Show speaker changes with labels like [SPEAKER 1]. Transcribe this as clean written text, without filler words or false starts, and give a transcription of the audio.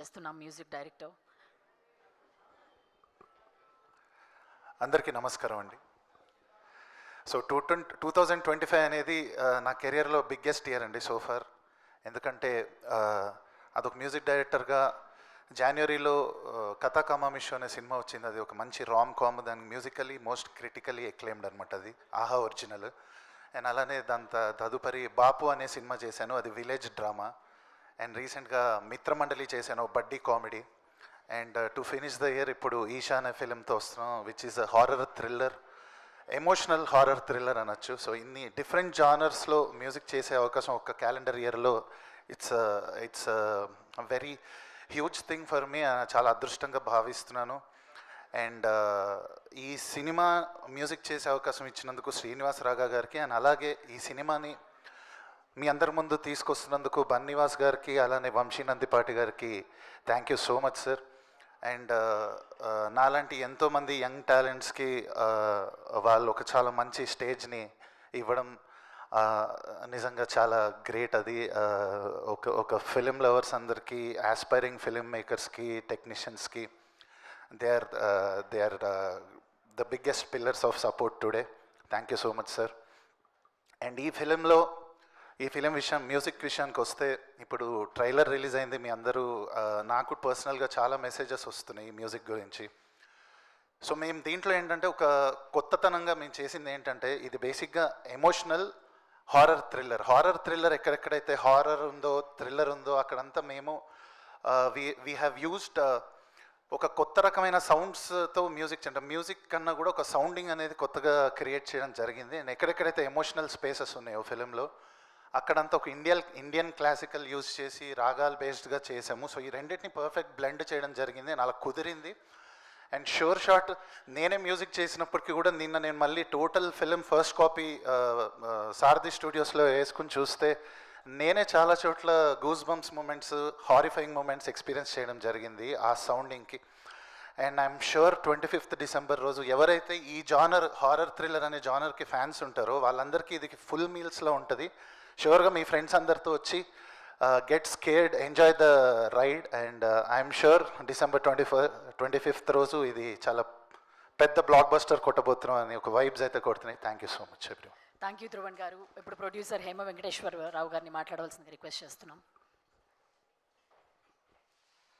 [SPEAKER 1] చేస్తున్నాం music director.
[SPEAKER 2] అందరికీ నమస్కారం అండి. సో 2025 అనేది నా కెరియర్లో బిగ్గెస్ట్ ఇయర్ అండి సోఫార్. ఎందుకంటే అదొక మ్యూజిక్ డైరెక్టర్గా జనవరిలో కథా కమామిషు అనే సినిమా వచ్చింది. అది ఒక మంచి రామ్ కామ్, దాని మ్యూజికలీ మోస్ట్ క్రిటికలీ ఎక్లైమ్డ్ అనమాట. అది ఆహా ఒరిజినల్. అండ్ అలానే తదుపరి బాపు అనే సినిమా చేశాను, అది విలేజ్ డ్రామా. అండ్ రీసెంట్గా మిత్రమండలి చేశాను, బడ్డీ comedy. And to finish the year ఇప్పుడు ఈషా అనే ఫిలింతో వస్తున్నాం, which is a horror thriller, emotional horror thriller అనొచ్చు. సో ఇన్ని డిఫరెంట్ జానర్స్లో మ్యూజిక్ చేసే అవకాశం ఒక క్యాలెండర్ ఇయర్లో it's very huge thing for me. చాలా అదృష్టంగా భావిస్తున్నాను. అండ్ ఈ సినిమా మ్యూజిక్ చేసే అవకాశం ఇచ్చినందుకు శ్రీనివాస్ రాగా గారికి, అండ్ అలాగే ఈ సినిమాని మీ అందరి ముందు తీసుకొస్తున్నందుకు బన్నివాస్ గారికి, అలానే వంశీ నందిపాటి గారికి thank you so much sir. And నాలాంటి ఎంతోమంది యంగ్ టాలెంట్స్కి వాళ్ళు ఒక చాలా మంచి స్టేజ్ని ఇవ్వడం నిజంగా చాలా గ్రేట్. అది ఒక ఫిలిం లవర్స్ అందరికీ, ఆస్పైరింగ్ ఫిలిం మేకర్స్కి, టెక్నీషియన్స్కి they are the biggest pillars of support today. Thank you so much sir. And ఈ ఫిలిం మ్యూజిక్ విషయానికి వస్తే, ఇప్పుడు ట్రైలర్ రిలీజ్ అయింది. మీ అందరూ నాకు పర్సనల్గా చాలా మెసేజెస్ వస్తున్నాయి మ్యూజిక్ గురించి. సో మేము దీంట్లో ఏంటంటే ఒక కొత్తతనంగా మేము చేసింది ఏంటంటే, ఇది బేసిక్గా ఎమోషనల్ హారర్ థ్రిల్లర్. ఎక్కడెక్కడైతే హారర్ ఉందో, థ్రిల్లర్ ఉందో అక్కడంతా మేము వీ హ్యావ్ యూజ్డ్ ఒక కొత్త రకమైన సౌండ్స్తో మ్యూజిక్ కన్నా కూడా ఒక సౌండింగ్ అనేది కొత్తగా క్రియేట్ చేయడం జరిగింది. అండ్ ఎక్కడెక్కడైతే ఎమోషనల్ స్పేసెస్ ఉన్నాయో ఫిలింలో అక్కడంతా ఒక ఇండియన్ క్లాసికల్ యూజ్ చేసి రాగాల్ బేస్డ్గా చేసాము. సో ఈ రెండింటిని పర్ఫెక్ట్ బ్లెండ్ చేయడం జరిగింది, అలా కుదిరింది. అండ్ షూర్ షాట్ నేనే మ్యూజిక్ చేసినప్పటికీ కూడా నిన్న నేను మళ్ళీ total film first copy Sarathi స్టూడియోస్లో వేసుకుని చూస్తే నేనే చాలా చోట్ల goose bumps moments, horrifying moments experience చేయడం జరిగింది ఆ సౌండింగ్కి. And I'm sure 25th December రోజు ఎవరైతే ఈ జానర్ హారర్ థ్రిల్లర్ అనే జానర్కి ఫ్యాన్స్ ఉంటారో వాళ్ళందరికీ ఇది ఫుల్ మీల్స్లో ఉంటుంది. షూర్గా మీ ఫ్రెండ్స్ అందరితో వచ్చి get scared, enjoy the ride. And I'm sure December 25th రోజు ఇది చాలా పెద్ద బ్లాక్ బస్టర్ కొట్టబోతున్నాం అని ఒక వైబ్స్ అయితే కొడుతున్నాయి. Thank you so much everyone.
[SPEAKER 1] Thank you Dhruvan గారు. ఇప్పుడు ప్రొడ్యూసర్ హేమ వెంకటేశ్వరరావు గారిని మాట్లాడవలసిందిగా రిక్వెస్ట్ చేస్తున్నాం.